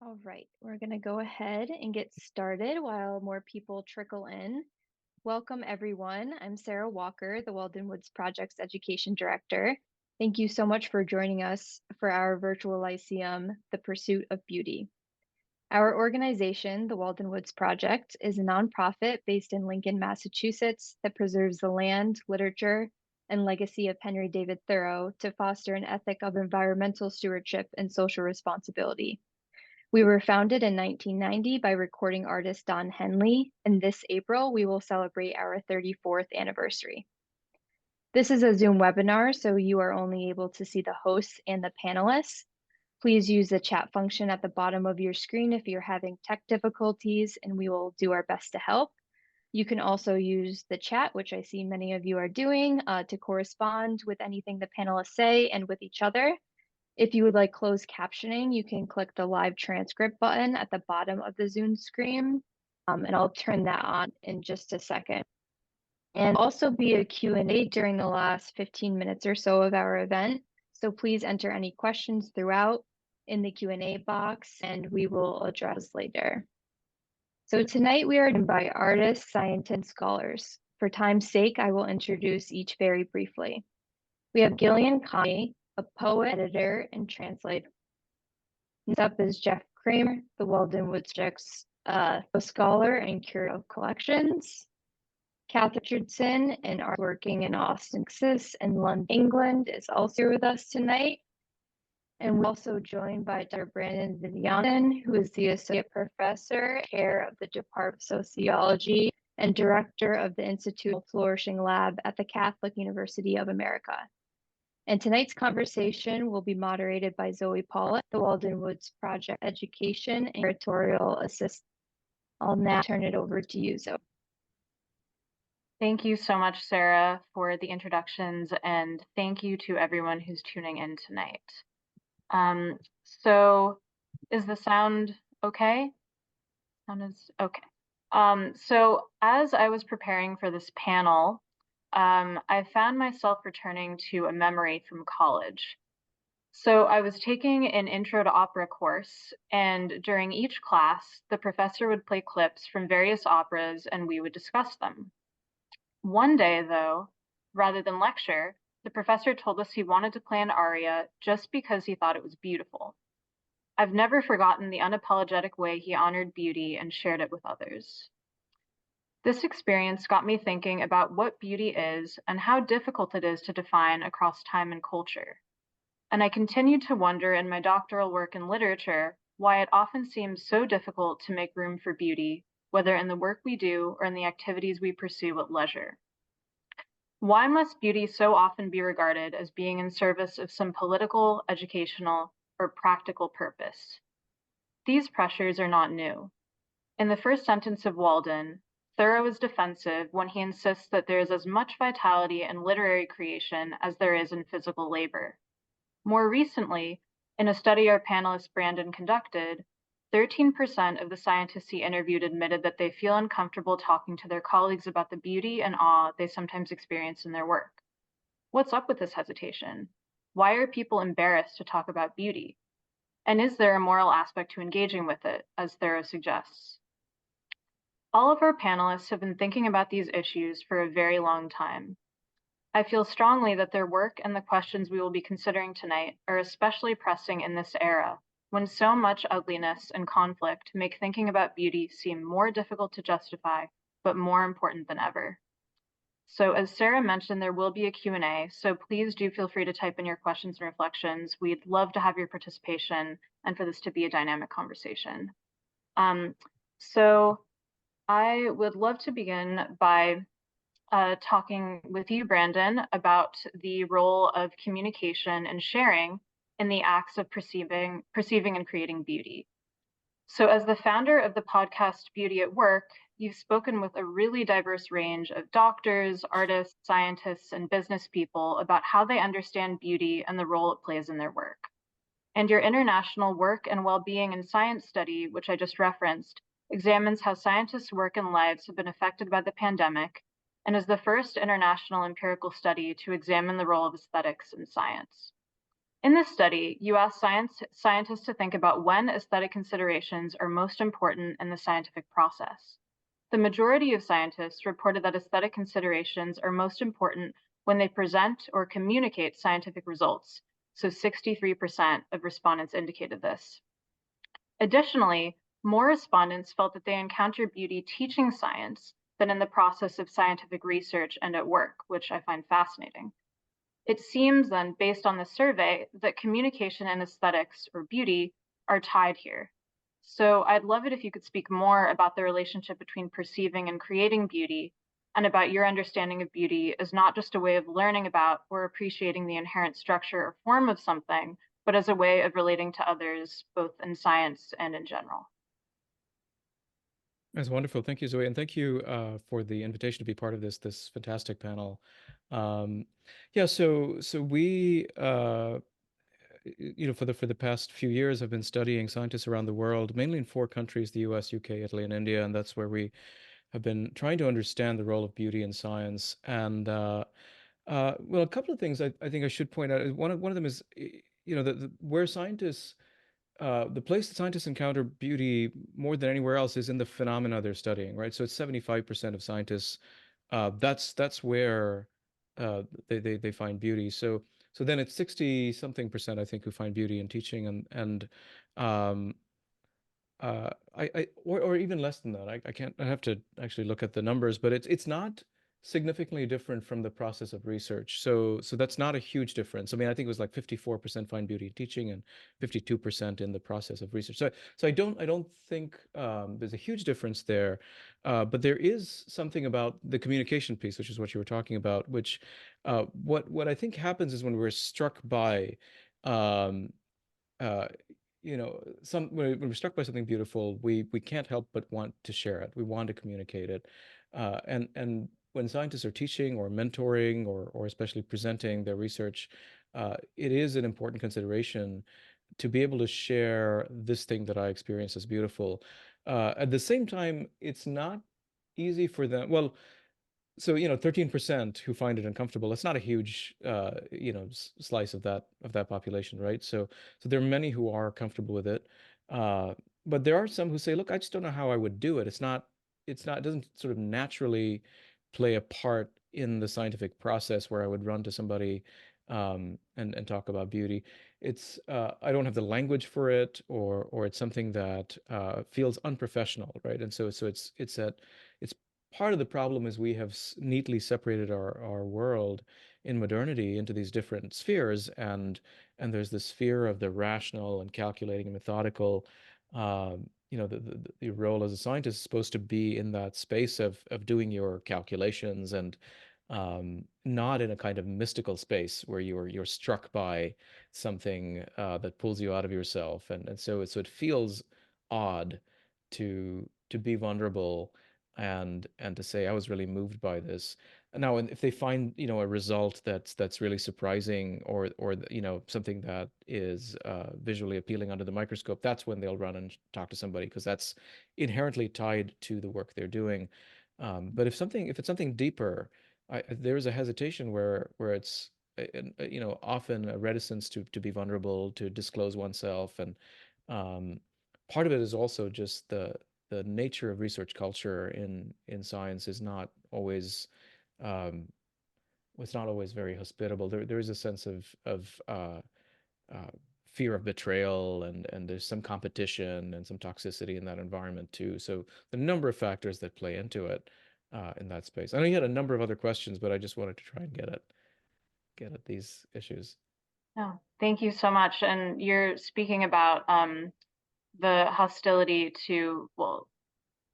All right, we're going to go ahead and get started while more people trickle in. Welcome, everyone. I'm Sarah Walker, the Walden Woods Project's Education Director. Thank you so much for joining us for our virtual Lyceum, The Pursuit of Beauty. Our organization, the Walden Woods Project, is a nonprofit based in Lincoln, Massachusetts that preserves the land, literature, and legacy of Henry David Thoreau to foster an ethic of environmental stewardship and social responsibility. We were founded in 1990 by recording artist Don Henley, and this April we will celebrate our 34th anniversary. This is a Zoom webinar, so you are only able to see the hosts and the panelists. Please use the chat function at the bottom of your screen if you're having tech difficulties, and we will do our best to help. You can also use the chat, which I see many of you are doing, to correspond with anything the panelists say and with each other. If you would like closed captioning, you can click the live transcript button at the bottom of the Zoom screen, and I'll turn that on in just a second. And also be a Q&A during the last 15 minutes or so of our event. So please enter any questions throughout in the Q&A box, and we will address later. So tonight we are joined by artists, scientists, and scholars. For time's sake, I will introduce each very briefly. We have Gillian Conoley, a poet, editor, and translator. Next up is Jeff Cramer, the Walden Woods Project's scholar and curator of collections. Kath Richardson, an art working in Austin, Texas, and London, England, is also here with us tonight. And we're also joined by Dr. Brandon Vaidyanathan, who is the Associate Professor, Chair of the Department of Sociology, and Director of the Institute Flourishing Lab at the Catholic University of America. And tonight's conversation will be moderated by Zoe Pollak, the Walden Woods Project Education and Curatorial Assistant. I'll now turn it over to you, Zoe. Thank you so much, Sarah, for the introductions, and thank you to everyone who's tuning in tonight. So is the sound okay? Sound is okay. So as I was preparing for this panel, I found myself returning to a memory from college. So I was taking an intro to opera course, and during each class, the professor would play clips from various operas and we would discuss them. One day, though, rather than lecture, the professor told us he wanted to play an aria just because he thought it was beautiful. I've never forgotten the unapologetic way he honored beauty and shared it with others. This experience got me thinking about what beauty is and how difficult it is to define across time and culture. And I continued to wonder in my doctoral work in literature why it often seems so difficult to make room for beauty, whether in the work we do or in the activities we pursue at leisure. Why must beauty so often be regarded as being in service of some political, educational, or practical purpose? These pressures are not new. In the first sentence of Walden, Thoreau is defensive when he insists that there is as much vitality in literary creation as there is in physical labor. More recently, in a study our panelist Brandon conducted, 13% of the scientists he interviewed admitted that they feel uncomfortable talking to their colleagues about the beauty and awe they sometimes experience in their work. What's up with this hesitation? Why are people embarrassed to talk about beauty? And is there a moral aspect to engaging with it, as Thoreau suggests? All of our panelists have been thinking about these issues for a very long time. I feel strongly that their work and the questions we will be considering tonight are especially pressing in this era, when so much ugliness and conflict make thinking about beauty seem more difficult to justify, but more important than ever. So as Sarah mentioned, there will be a Q&A, so please do feel free to type in your questions and reflections. We'd love to have your participation and for this to be a dynamic conversation. So I would love to begin by talking with you, Brandon, about the role of communication and sharing in the acts of perceiving and creating beauty. So as the founder of the podcast Beauty at Work, you've spoken with a really diverse range of doctors, artists, scientists, and business people about how they understand beauty and the role it plays in their work. And your international work and well-being in science study, which I just referenced, examines how scientists' work and lives have been affected by the pandemic and is the first international empirical study to examine the role of aesthetics in science. In this study, you asked scientists to think about when aesthetic considerations are most important in the scientific process. The majority of scientists reported that aesthetic considerations are most important when they present or communicate scientific results, so 63% of respondents indicated this. Additionally, more respondents felt that they encounter beauty teaching science than in the process of scientific research and at work, which I find fascinating. It seems then, based on the survey, that communication and aesthetics or beauty are tied here. So I'd love it if you could speak more about the relationship between perceiving and creating beauty, and about your understanding of beauty as not just a way of learning about or appreciating the inherent structure or form of something, but as a way of relating to others, both in science and in general. That's wonderful. Thank you, Zoe, and thank you for the invitation to be part of this fantastic panel. Um, yeah, so we for the past few years have been studying scientists around the world, mainly in four countries: the U.S., UK, Italy, and India, and that's where we have been trying to understand the role of beauty in science. And well, a couple of things I think I should point out. One of them is, where scientists the place that scientists encounter beauty more than anywhere else is in the phenomena they're studying, right? So it's 75% of scientists. That's where they find beauty. So then it's 60 something percent, I think, who find beauty in teaching, and um, or even less than that. I can't. I have to actually look at the numbers, but it's not significantly different from the process of research. So that's not a huge difference. I mean, I think it was like 54% find beauty in teaching and 52% in the process of research. So I don't think there's a huge difference there, but there is something about the communication piece, which is what you were talking about. Which what I think happens is when we're struck by um, uh, when we're struck by something beautiful, we can't help but want to share it. We want to communicate it, and when scientists are teaching or mentoring or especially presenting their research, it is an important consideration to be able to share this thing that I experience as beautiful. At the same time, it's not easy for them. Well, so 13% who find it uncomfortable, that's not a huge slice of that population, right? So there are many who are comfortable with it, uh but there are some who say, look, I just don't know how I would do it. It's not it doesn't sort of naturally play a part in the scientific process where I would run to somebody and talk about beauty. It's I don't have the language for it, or it's something that feels unprofessional, right? And so it's part of the problem is we have neatly separated our world in modernity into these different spheres, and there's the sphere of the rational and calculating and methodical. The role as a scientist is supposed to be in that space of doing your calculations, and not in a kind of mystical space where you're struck by something that pulls you out of yourself, and so it feels odd to be vulnerable and to say I was really moved by this. Now, and if they find a result that's really surprising, or something that is visually appealing under the microscope, that's when they'll run and talk to somebody, because that's inherently tied to the work they're doing. But if it's something deeper, there is a hesitation where it's often a reticence to be vulnerable, to disclose oneself, and um, part of it is also just the nature of research culture in science is not always um, it's not always very hospitable. There is a sense of uh, fear of betrayal, and there's some competition and some toxicity in that environment too. So the number of factors that play into it in that space. I know you had a number of other questions, but I just wanted to try and get at these issues. No, thank you so much. And you're speaking about the hostility to, well,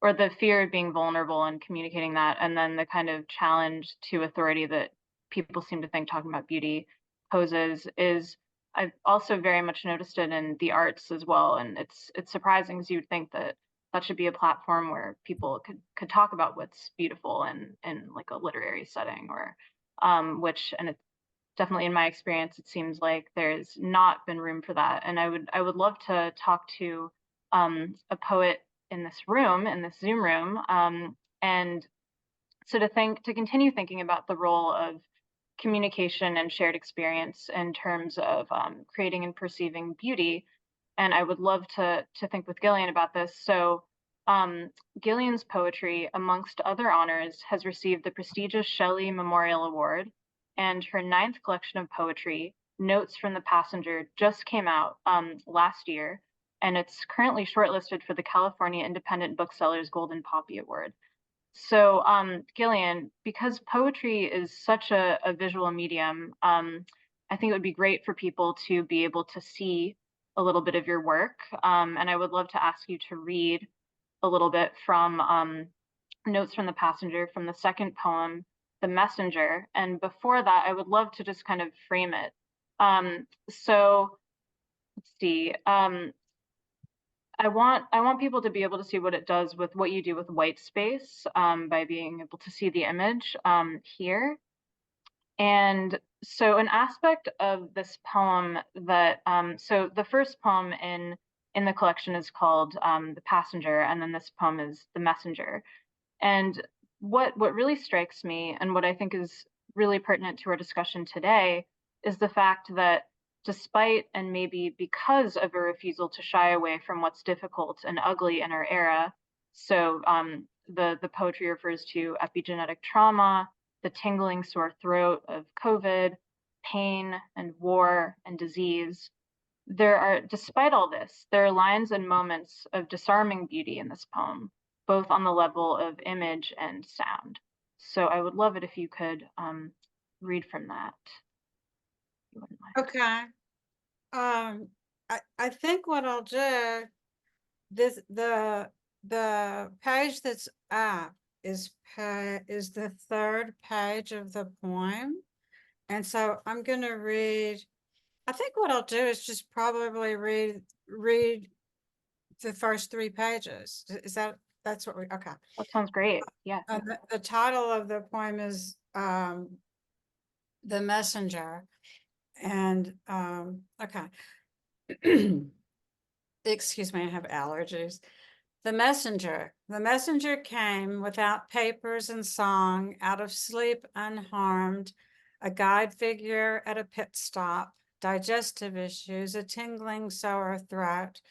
or the fear of being vulnerable and communicating that, and then the kind of challenge to authority that people seem to think talking about beauty poses is, I've also very much noticed it in the arts as well. And it's surprising, because you'd think that that should be a platform where people could talk about what's beautiful in like a literary setting, or which, and it's definitely in my experience, it seems like there's not been room for that. And I would love to talk to a poet in this room, in this Zoom room, and so to continue thinking about the role of communication and shared experience in terms of creating and perceiving beauty. And I would love to think with Gillian about this. So Gillian's poetry, amongst other honors, has received the prestigious Shelley Memorial Award, and her 9th collection of poetry, Notes from the Passenger, just came out last year, and it's currently shortlisted for the California Independent Booksellers Golden Poppy Award. So, Gillian, because poetry is such a visual medium, I think it would be great for people to be able to see a little bit of your work. And I would love to ask you to read a little bit from Notes from the Passenger, from the second poem, The Messenger. And before that, I would love to just kind of frame it. So let's see. I want people to be able to see what it does with what you do with white space by being able to see the image here. And so an aspect of this poem that so the first poem in the collection is called The Passenger, and then this poem is The Messenger. And what really strikes me, and what I think is really pertinent to our discussion today, is the fact that despite and maybe because of a refusal to shy away from what's difficult and ugly in our era, so the poetry refers to epigenetic trauma, the tingling sore throat of COVID, pain and war and disease. Despite all this, there are lines and moments of disarming beauty in this poem, both on the level of image and sound. So I would love it if you could read from that. If you wouldn't mind. Okay. I think what I'll do, the page that's up is the 3rd page of the poem. And so I'm going to read, I think what I'll do is just probably read the first 3 pages. That's what okay. That sounds great. Yeah. The title of the poem is The Messenger. And okay. Excuse me, I have allergies. The messenger came without papers and song, out of sleep unharmed, a guide figure at a pit stop, digestive issues, a tingling sore throat.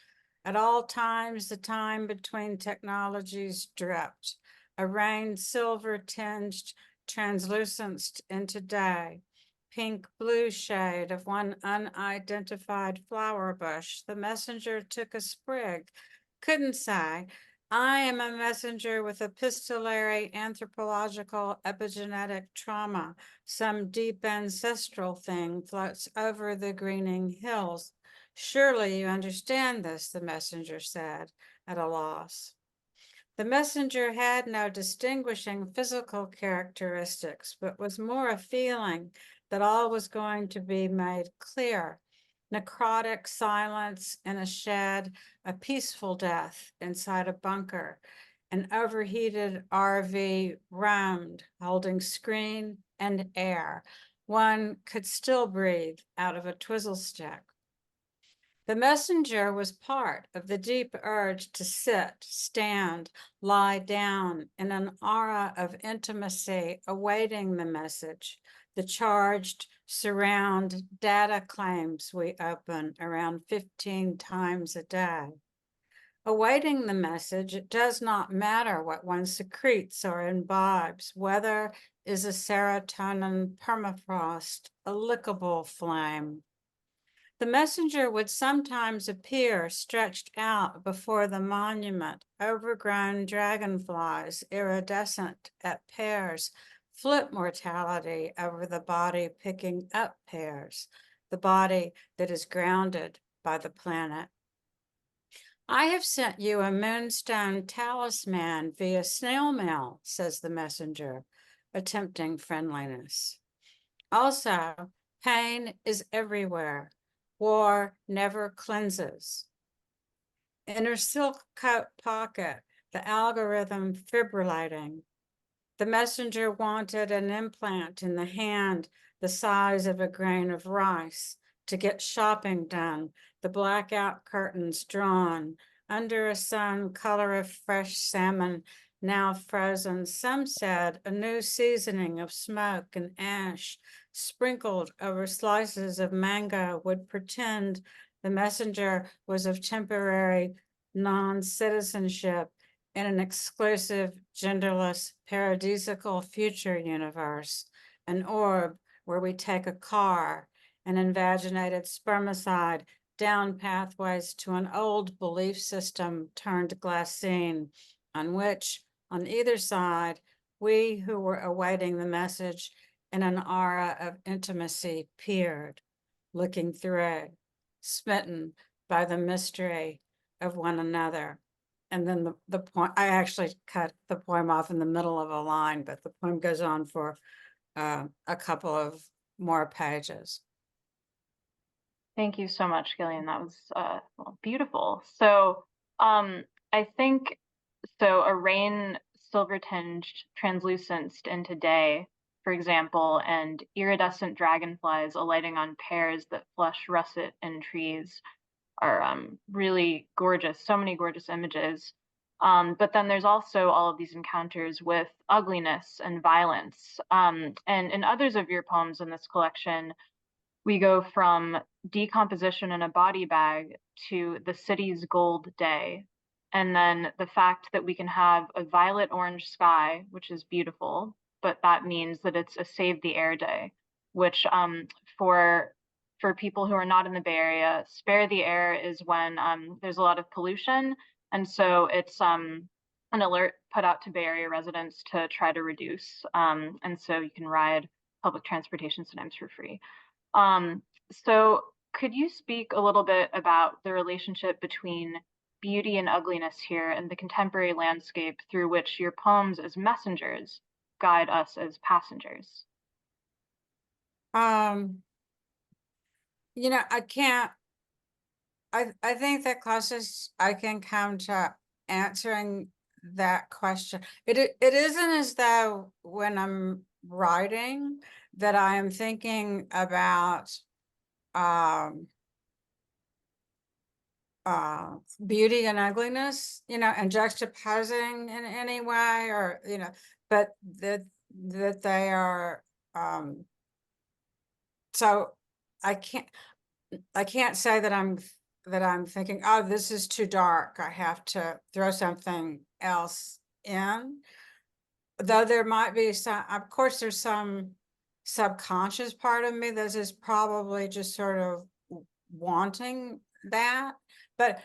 At all times, the time between technologies dripped, a rain silver tinged, translucenced into day. Pink blue shade of one unidentified flower bush. The messenger took a sprig. Couldn't say. I am a messenger with epistolary, anthropological, epigenetic trauma. Some deep ancestral thing floats over the greening hills. Surely you understand this, the messenger said, at a loss. The messenger had no distinguishing physical characteristics, but was more a feeling that all was going to be made clear. Necrotic silence in a shed, a peaceful death inside a bunker. An overheated RV roamed, holding screen and air. One could still breathe out of a twizzle stick. The messenger was part of the deep urge to sit, stand, lie down in an aura of intimacy, awaiting the message. The charged surround data claims we open around 15 times a day. Awaiting the message, it does not matter what one secretes or imbibes, whether is a serotonin permafrost, a lickable flame. The messenger would sometimes appear stretched out before the monument, overgrown dragonflies, iridescent at pairs, flip mortality over the body picking up pairs, the body that is grounded by the planet. I have sent you a moonstone talisman via snail mail, says the messenger, attempting friendliness. Also, pain is everywhere. War never cleanses. In her silk coat pocket, the algorithm fibrillating. The messenger wanted an implant in the hand the size of a grain of rice to get shopping done, the blackout curtains drawn, under a sun color of fresh salmon, now frozen. Some said a new seasoning of smoke and ash sprinkled over slices of mango would pretend the messenger was of temporary non-citizenship in an exclusive, genderless, paradisical future universe, an orb where we take a car, an invaginated spermicide, down pathways to an old belief system turned glassine, on which, on either side, we who were awaiting the message in an aura of intimacy peered, looking through, smitten by the mystery of one another. And then the point, I actually cut the poem off in the middle of a line, but the poem goes on for a couple of more pages. Thank you so much, Gillian. That was well, beautiful. So I think so a rain silver tinged translucenced into day, for example, and iridescent dragonflies alighting on pears that flush russet in trees are really gorgeous. So many gorgeous images. But then there's also all of these encounters with ugliness and violence. And in others of your poems in this collection, we go from decomposition in a body bag to the city's gold day. And then the fact that we can have a violet orange sky, which is beautiful, but that means that it's a save the air day, which for people who are not in the Bay Area, spare the air is when there's a lot of pollution. And so it's an alert put out to Bay Area residents to try to reduce. And so you can ride public transportation sometimes for free. So could you speak a little bit about the relationship between beauty and ugliness here and the contemporary landscape through which your poems as messengers guide us as passengers? You know, I think the closest I can come to answering that question, it isn't as though when I'm writing that I am thinking about beauty and ugliness, you know, and juxtaposing in any way, or, you know, but that they are so I can't say that I'm thinking, oh, this is too dark, I have to throw something else in. Though there might be some, of course, there's some subconscious part of me that is probably just sort of wanting that. But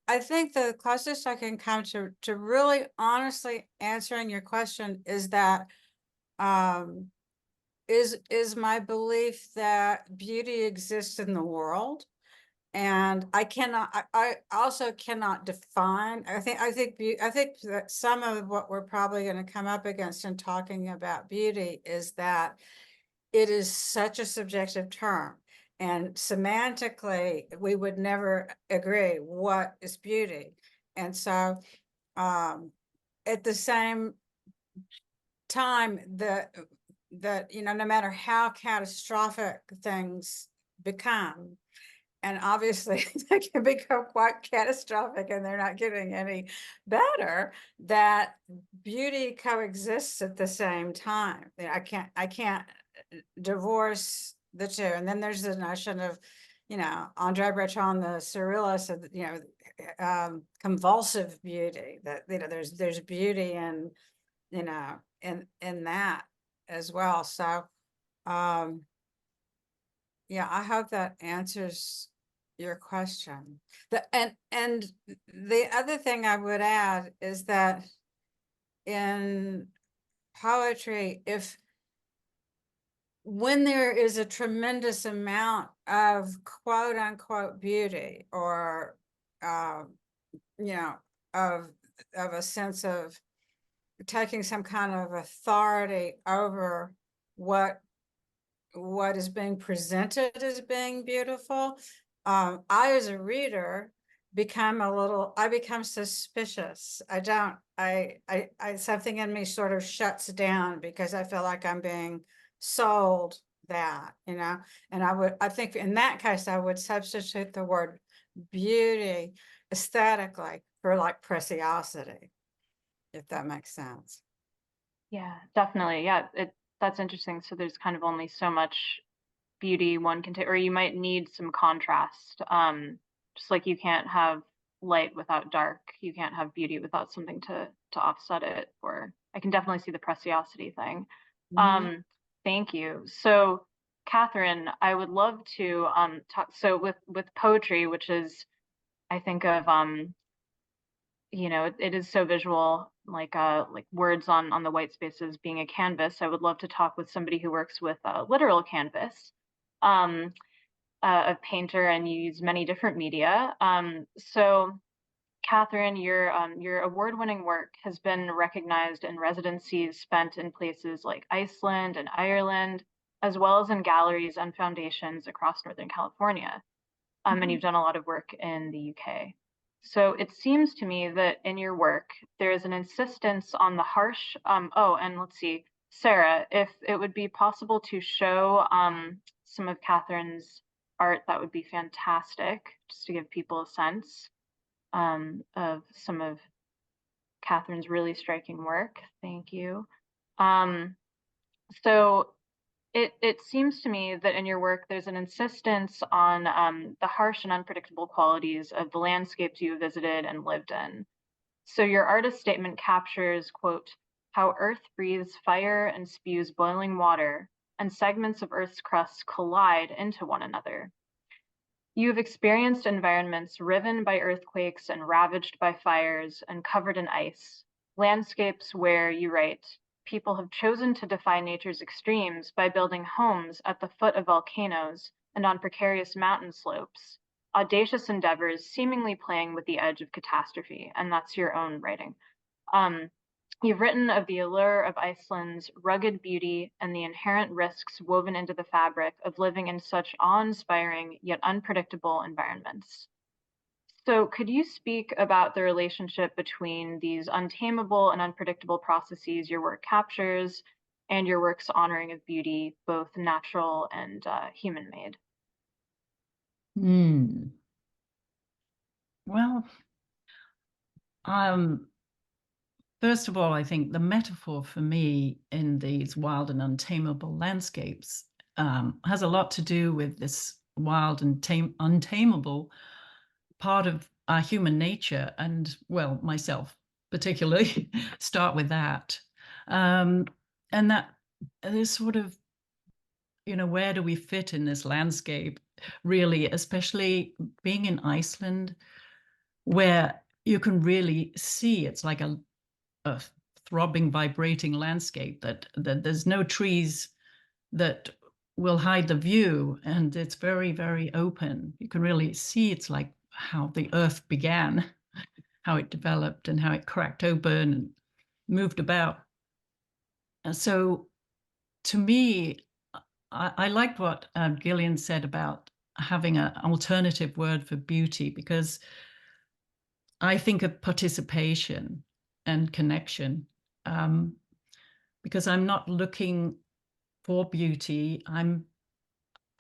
I think the closest I can come to really honestly answering your question is that is my belief that beauty exists in the world. And I also cannot define. I think that some of what we're probably going to come up against in talking about beauty is that it is such a subjective term. And semantically, we would never agree what is beauty. And so at the same time, that, you know, no matter how catastrophic things become, and obviously they can become quite catastrophic and they're not getting any better, that beauty coexists at the same time. I can't divorce the two. And then there's the notion of, you know, Andre Breton, the surrealist, of, you know, convulsive beauty, that, you know, there's beauty in, you know, in that as well. So yeah, I hope that answers your question. And the other thing I would add is that in poetry, when there is a tremendous amount of quote unquote beauty, or you know, of a sense of taking some kind of authority over what is being presented as being beautiful, I as a reader I become suspicious. Something in me sort of shuts down because I feel like I'm being sold that, you know. And I think in that case I would substitute the word beauty aesthetically for like preciosity. if that makes sense. Yeah, definitely. Yeah, that's interesting. So there's kind of only so much beauty one can take, or you might need some contrast. Just like you can't have light without dark, you can't have beauty without something to offset it. Or I can definitely see the preciosity thing. Mhm. Thank you. So, Catherine, I would love to talk. So with poetry, which is I think of it is so visual, like words on the white spaces being a canvas. I would love to talk with somebody who works with literal canvas, um, a painter, and you use many different media. So, Catherine, your award-winning work has been recognized in residencies spent in places like Iceland and Ireland, as well as in galleries and foundations across Northern California. And you've done a lot of work in the UK. So it seems to me that in your work, there is an insistence on the harsh, oh, and let's see, Sarah, if it would be possible to show some of Catherine's art, that would be fantastic, just to give people a sense of some of Catherine's really striking work. Thank you. Um, so it seems to me that in your work there's an insistence on the harsh and unpredictable qualities of the landscapes you visited and lived in. So your artist statement captures, quote, how Earth breathes fire and spews boiling water, and segments of Earth's crust collide into one another. You have experienced environments riven by earthquakes and ravaged by fires and covered in ice, landscapes where, you write, people have chosen to defy nature's extremes by building homes at the foot of volcanoes and on precarious mountain slopes, audacious endeavors seemingly playing with the edge of catastrophe. And that's your own writing. Um, You've written of the allure of Iceland's rugged beauty and the inherent risks woven into the fabric of living in such awe-inspiring yet unpredictable environments. So, could you speak about the relationship between these untamable and unpredictable processes your work captures and your work's honoring of beauty, both natural and human-made? Well, first of all, I think the metaphor for me in these wild and untamable landscapes has a lot to do with this wild and untamable part of our human nature, and, well, myself particularly, start with that. And that is sort of, where do we fit in this landscape, really, especially being in Iceland, where you can really see it's like a throbbing, vibrating landscape that there's no trees that will hide the view, and it's very, very open. You can really see it's like how the earth began, how it developed, and how it cracked open and moved about. And so, to me, I liked what Gillian said about having an alternative word for beauty, because I think of participation and connection, because I'm not looking for beauty. I'm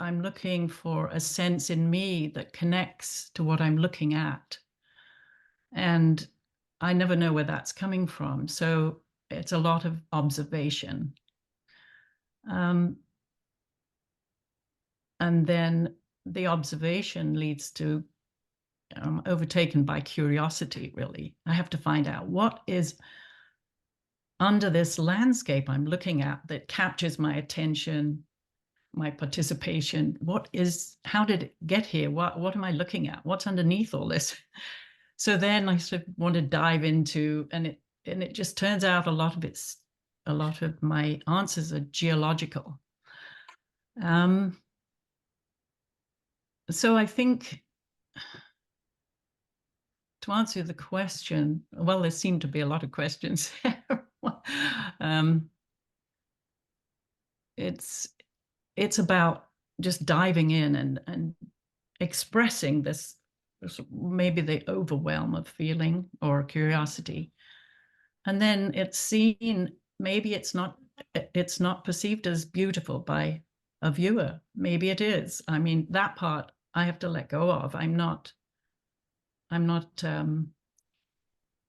looking for a sense in me that connects to what I'm looking at. And I never know where that's coming from. So it's a lot of observation. And then the observation leads to overtaken by curiosity, really. I have to find out what is under this landscape I'm looking at that captures my attention, my participation. How did it get here? What am I looking at? What's underneath all this? So then I sort of want to dive into, and it just turns out a lot of my answers are geological. So I think, to answer the question, well, there seem to be a lot of questions. It's about just diving in and expressing this, maybe the overwhelm of feeling or curiosity, and then it's seen. Maybe it's not perceived as beautiful by a viewer. Maybe it is. I mean, that part I have to let go of. I'm not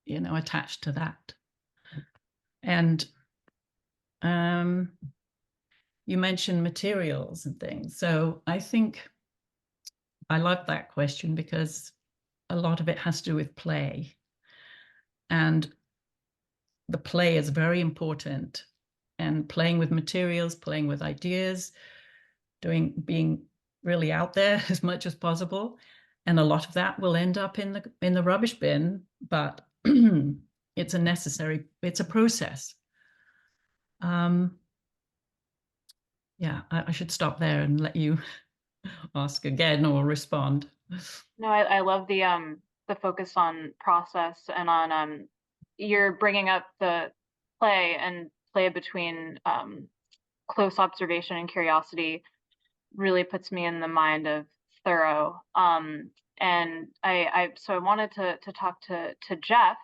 attached to that. And you mentioned materials and things. So I think I love that question because a lot of it has to do with play. And the play is very important. And playing with materials, playing with ideas, being really out there as much as possible. And a lot of that will end up in the rubbish bin, but it's a process. Yeah, I should stop there and let you ask again or respond. No, I love the focus on process and on you're bringing up the play between close observation and curiosity really puts me in the mind of Thoreau. And so I wanted to talk to Jeff.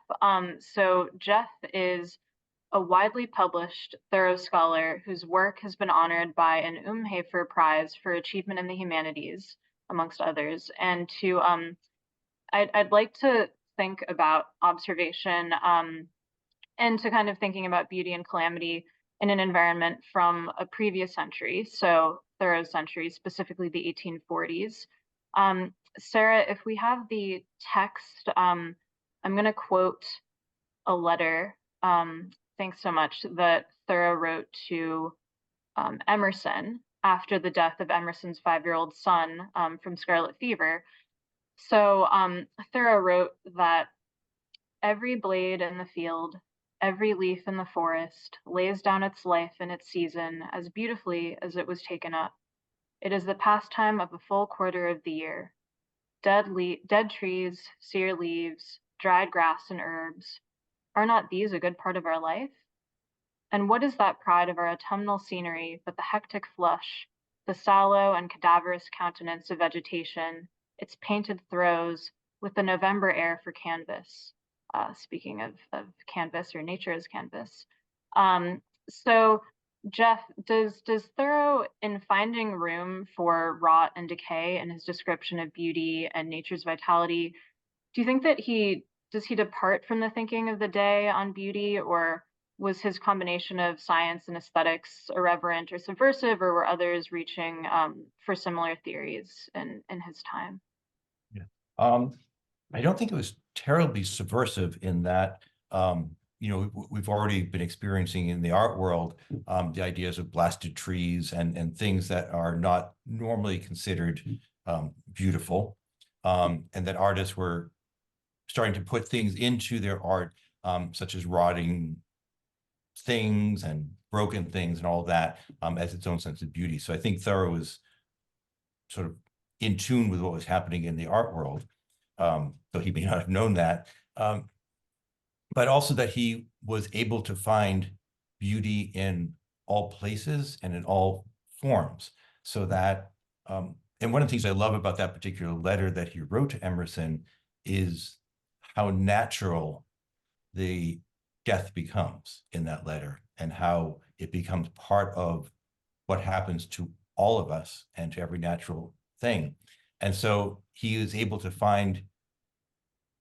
So Jeff is a widely published Thoreau scholar whose work has been honored by an Umhafer Prize for Achievement in the Humanities, amongst others. And I'd like to think about observation and to kind of thinking about beauty and calamity in an environment from a previous century, so Thoreau's century, specifically the 1840s. Sarah, if we have the text, I'm going to quote a letter, thanks so much, that Thoreau wrote to Emerson after the death of Emerson's 5-year-old son from scarlet fever. So Thoreau wrote that every blade in the field, every leaf in the forest lays down its life in its season as beautifully as it was taken up. It is the pastime of a full quarter of the year. Dead trees, sere leaves, dried grass and herbs, are not these a good part of our life? And what is that pride of our autumnal scenery but the hectic flush, the sallow and cadaverous countenance of vegetation, its painted throes, with the November air for canvas? Speaking of canvas or nature as canvas. So Jeff, does Thoreau, in finding room for rot and decay in his description of beauty and nature's vitality, do you think that does he depart from the thinking of the day on beauty, or was his combination of science and aesthetics irreverent or subversive, or were others reaching for similar theories in his time? Yeah. I don't think it was terribly subversive in that, we've already been experiencing in the art world the ideas of blasted trees and things that are not normally considered beautiful, and that artists were starting to put things into their art, such as rotting things and broken things and all that, as its own sense of beauty. So I think Thoreau was sort of in tune with what was happening in the art world. Though he may not have known that, but also that he was able to find beauty in all places and in all forms. So that, and one of the things I love about that particular letter that he wrote to Emerson is how natural the death becomes in that letter, and how it becomes part of what happens to all of us and to every natural thing. And so he is able to find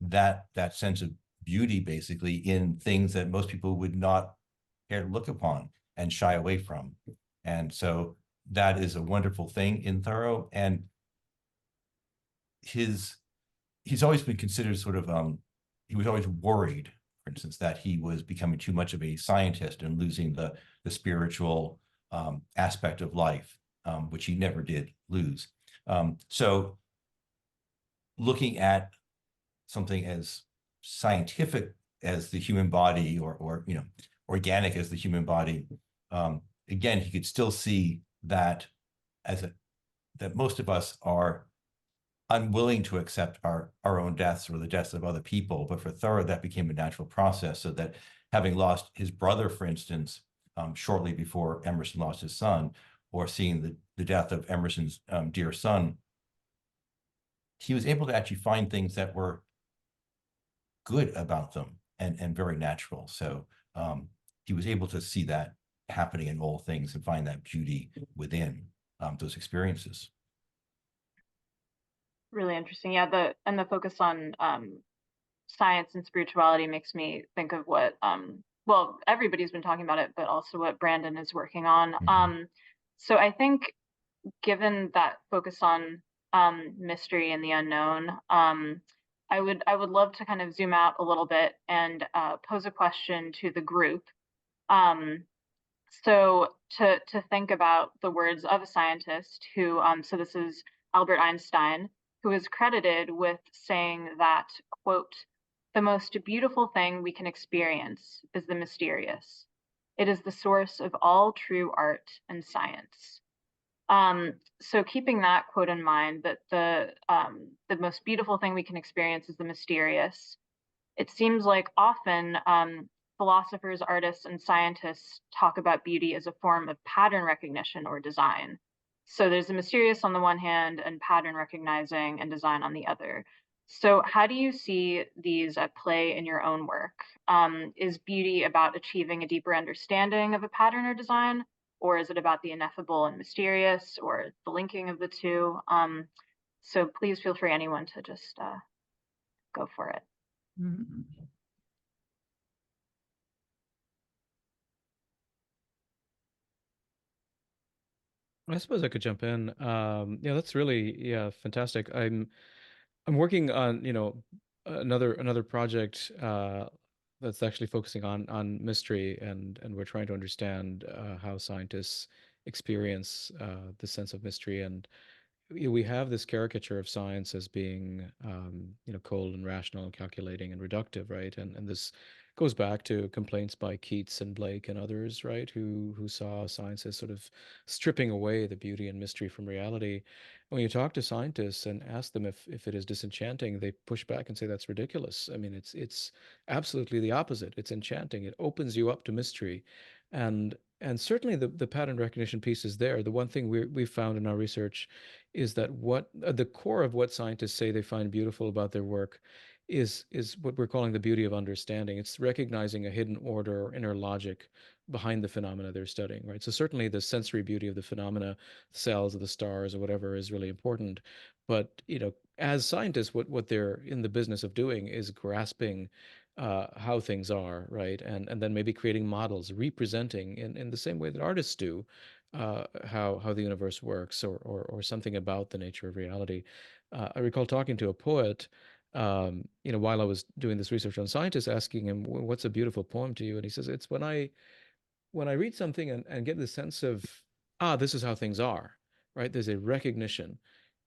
that sense of beauty basically in things that most people would not care to look upon and shy away from. And so that is a wonderful thing in Thoreau. And he's always been considered sort of, he was always worried, for instance, that he was becoming too much of a scientist and losing the spiritual aspect of life, which he never did lose. So looking at something as scientific as the human body, or organic as the human body, again, he could still see that that most of us are unwilling to accept our own deaths or the deaths of other people. But for Thoreau, that became a natural process, so that having lost his brother, for instance, shortly before Emerson lost his son, or seeing the death of Emerson's dear son, he was able to actually find things that were good about them and very natural. So he was able to see that happening in all things and find that beauty within those experiences. Really interesting. Yeah, the focus on science and spirituality makes me think of what well, everybody's been talking about it, but also what Brandon is working on. Mhm. So I think given that focus on mystery and the unknown, I would love to kind of zoom out a little bit and pose a question to the group. So to think about the words of a scientist who, so this is Albert Einstein, who is credited with saying that, quote, "The most beautiful thing we can experience is the mysterious. It is the source of all true art and science." So keeping that quote in mind, that the most beautiful thing we can experience is the mysterious, it seems like often philosophers, artists, and scientists talk about beauty as a form of pattern recognition or design. So there's the mysterious on the one hand and pattern recognizing and design on the other. So how do you see these at play in your own work? Is beauty about achieving a deeper understanding of a pattern or design? Or is it about the ineffable and mysterious, or the linking of the two? So please feel free, anyone, to just go for it. Mm. I suppose I could jump in. Yeah, that's really, yeah, fantastic. I'm working on, another project that's actually focusing on mystery, and we're trying to understand how scientists experience the sense of mystery. And we have this caricature of science as being, cold and rational and calculating and reductive, right? And this goes back to complaints by Keats and Blake and others, right? Who saw science as sort of stripping away the beauty and mystery from reality. When you talk to scientists and ask them if it is disenchanting, they push back and say that's ridiculous. I mean, it's absolutely the opposite. It's enchanting. It opens you up to mystery, and certainly the pattern recognition piece is there. The one thing we found in our research is that what the core of what scientists say they find beautiful about their work is what we're calling the beauty of understanding. It's recognizing a hidden order or inner logic behind the phenomena they're studying, right? So certainly the sensory beauty of the phenomena, cells of the stars or whatever, is really important. But as scientists, what they're in the business of doing is grasping how things are, right? And then maybe creating models, representing in the same way that artists do how the universe works, or something about the nature of reality. I recall talking to a poet, while I was doing this research on scientists, asking him, "What's a beautiful poem to you?" And he says, "It's when I read something and get the sense of, this is how things are, right? There's a recognition."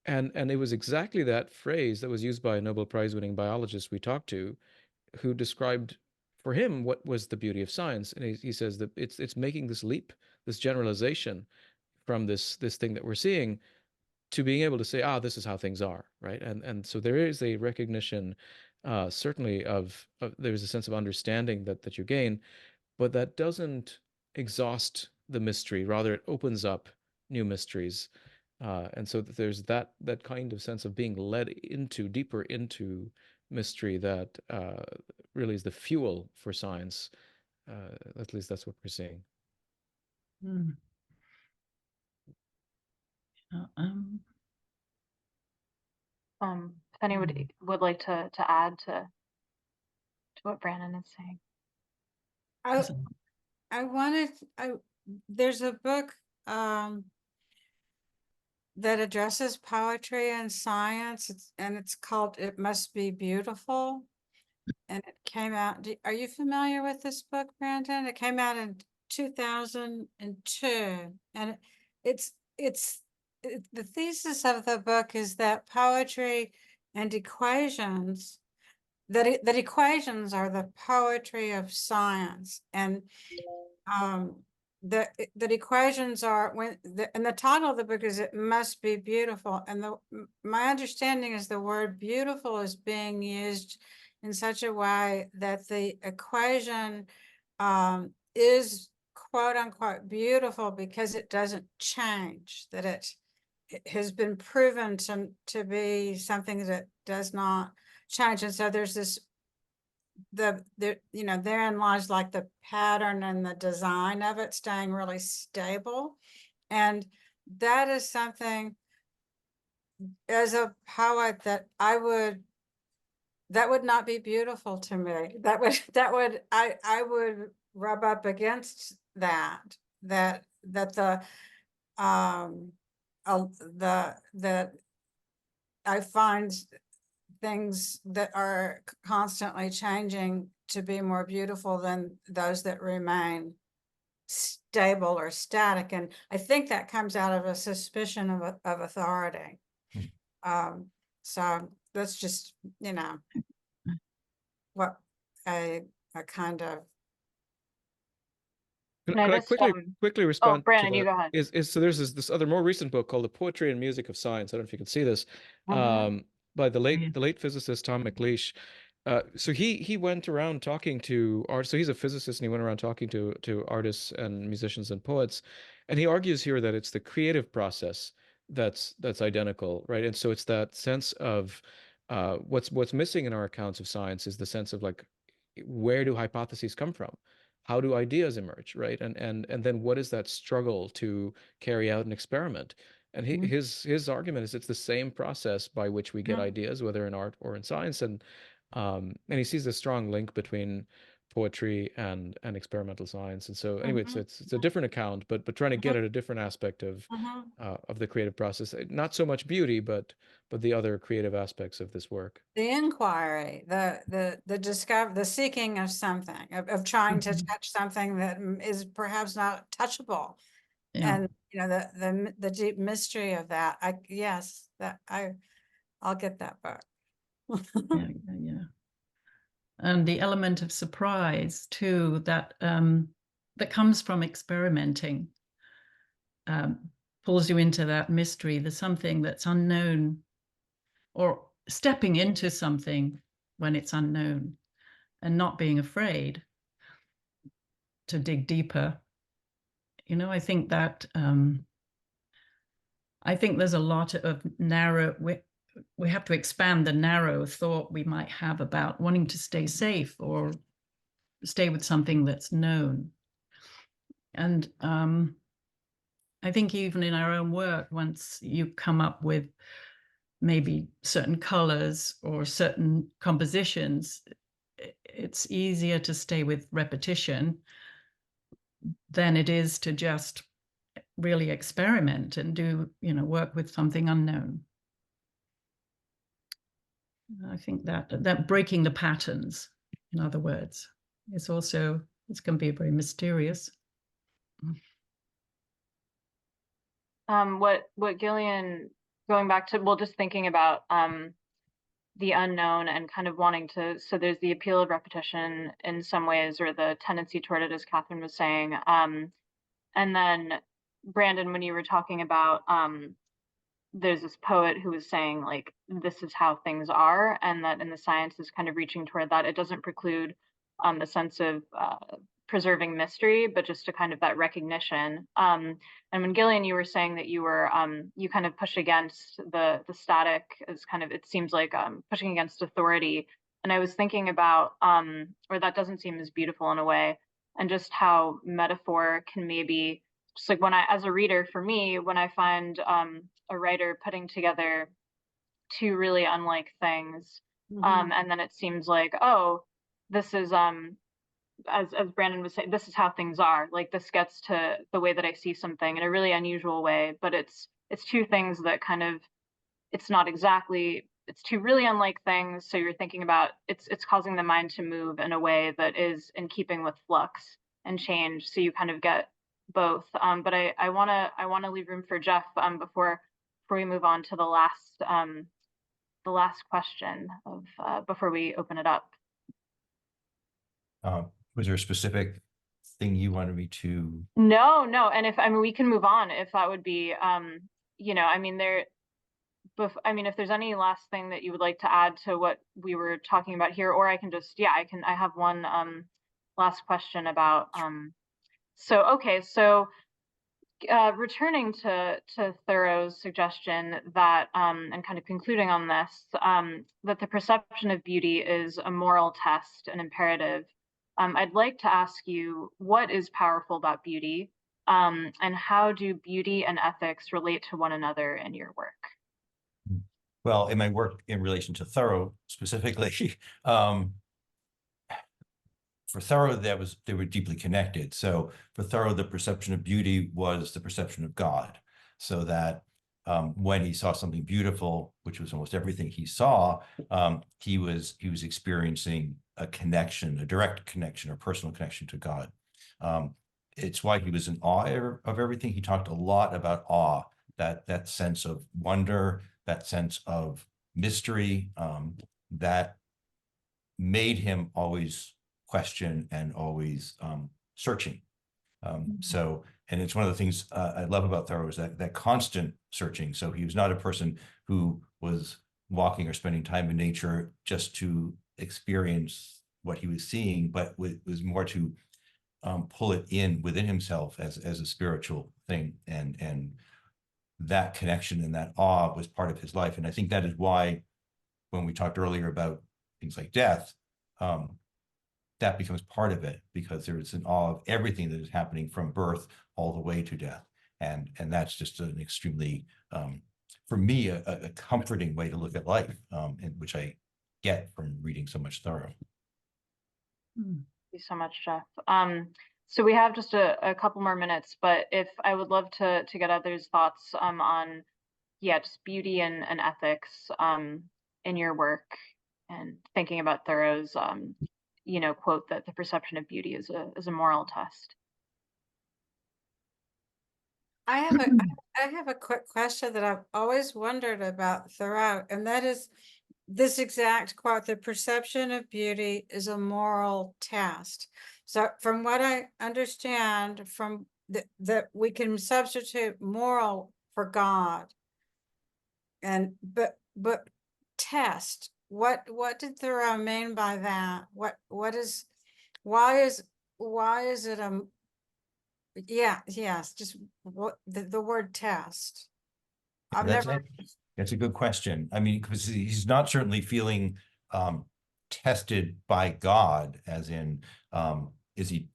And it was exactly that phrase that was used by a Nobel Prize winning biologist we talked to, who described for him what was the beauty of science. And he says that it's making this leap, this generalization from this thing that we're seeing, to being able to say, this is how things are, right? And so there is a recognition, certainly of there's a sense of understanding that you gain, but that doesn't exhaust the mystery. Rather, it opens up new mysteries. And so there's that kind of sense of being led into deeper into mystery that really is the fuel for science. At least that's what we're seeing. Mm. If anyone would like to add to what Brandon is saying. There's a book that addresses poetry and science, and it's called It Must Be Beautiful. And it came out, are you familiar with this book, Brandon? It came out in 2002. And the thesis of the book is that poetry and equations, that equations are the poetry of science. And that equations are, and the title of the book is It Must Be Beautiful. And my understanding is the word beautiful is being used in such a way that the equation is quote unquote beautiful because it doesn't change, that it has been proven to be something that does not change. And so there's this, therein lies like the pattern and the design of it staying really stable. And that is something, as a poet, that would not be beautiful to me. I would rub up against that the that I find things that are constantly changing to be more beautiful than those that remain stable or static. And I think that comes out of a suspicion of authority. So that's just, you know, what a kind of. Could No, I this, quickly oh, respond to Brandon, you that? go ahead. So there's this other more recent book called The Poetry and Music of Science. I don't know if you can see this, by the late physicist Tom McLeish. So he went around talking to art. So he's a physicist, and he went around talking to artists and musicians and poets, and he argues here that it's the creative process that's identical, right? And so it's that sense of what's missing in our accounts of science is the sense of like, where do hypotheses come from? How do ideas emerge, right? And then what is that struggle to carry out an experiment? And his argument is it's the same process by which we get ideas, whether in art or in science. And he sees a strong link between poetry and experimental science. And so anyway, it's a different account, but trying to get at a different aspect of the creative process. Not so much beauty, but the other creative aspects of this work. The inquiry, the discover, the seeking of something, of trying to touch something that is perhaps not touchable. Yeah. And you know, the deep mystery of that. I'll get that book. Yeah. And the element of surprise too, that comes from experimenting, pulls you into that mystery. There's something that's unknown, or stepping into something when it's unknown and not being afraid to dig deeper. You know, I think that I think there's a lot of narrow, we have to expand the narrow thought we might have about wanting to stay safe or stay with something that's known. And I think even in our own work, once you come up with maybe certain colors or certain compositions, it's easier to stay with repetition than it is to just really experiment and do, you know, work with something unknown. I think that breaking the patterns, in other words, is also, it's going to be very mysterious. What Gillian, going back to, well, just thinking about the unknown and kind of wanting to, so there's the appeal of repetition in some ways, or the tendency toward it, as Catherine was saying. And then Brandon, when you were talking about, there's this poet who was saying like, this is how things are, and that in the science is kind of reaching toward that. It doesn't preclude the sense of preserving mystery, but just to kind of that recognition. And when Gillian, you were saying that you were you kind of push against the static as kind of, it seems like pushing against authority. And I was thinking about, or that doesn't seem as beautiful in a way, and just how metaphor can maybe, just like when I, as a reader, for me, when I find a writer putting together two really unlike things, and then it seems like, oh, this is as Brandon was saying, this is how things are. Like this gets to the way that I see something in a really unusual way, but it's two things that kind of, it's not exactly, it's two really unlike things. So you're thinking about, it's causing the mind to move in a way that is in keeping with flux and change. So you kind of get both. But I wanna leave room for Jeff before we move on to the last question of before we open it up. Was there a specific thing you wanted me to? No. And if, I mean, we can move on if that would be, you know, I mean, if there's any last thing that you would like to add to what we were talking about here, or I can just, yeah, I have one last question about, so returning to Thoreau's suggestion that, and kind of concluding on this, that the perception of beauty is a moral test, an imperative. I'd like to ask you, what is powerful about beauty, and how do beauty and ethics relate to one another in your work? Well, in my work in relation to Thoreau specifically, for Thoreau, they were deeply connected. So for Thoreau, the perception of beauty was the perception of God. So that when he saw something beautiful, which was almost everything he saw, he was experiencing a connection, a direct connection or personal connection to God. It's why he was in awe of everything. He talked a lot about awe, that sense of wonder, that sense of mystery, that made him always question and always searching. So, and it's one of the things I love about Thoreau is that constant searching. So he was not a person who was walking or spending time in nature just to experience what he was seeing, but was more to pull it in within himself as a spiritual thing. And that connection and that awe was part of his life. And I think that is why when we talked earlier about things like death, that becomes part of it, because there is an awe of everything that is happening from birth all the way to death. And that's just an extremely, for me, a comforting way to look at life, and which I get from reading so much Thoreau. Thank you so much, Jeff. So we have just a couple more minutes, but if I would love to get others' thoughts on, yeah, just beauty and ethics in your work, and thinking about Thoreau's quote that the perception of beauty is a moral test. I have a quick question that I've always wondered about Thoreau, and that is this exact quote: the perception of beauty is a moral test. So from what I understand, from that we can substitute moral for God. And but test, what did Thoreau mean by that? Why is it yes, just what the word test. I've never. That's a good question. I mean, because he's not certainly feeling tested by God, as in, is he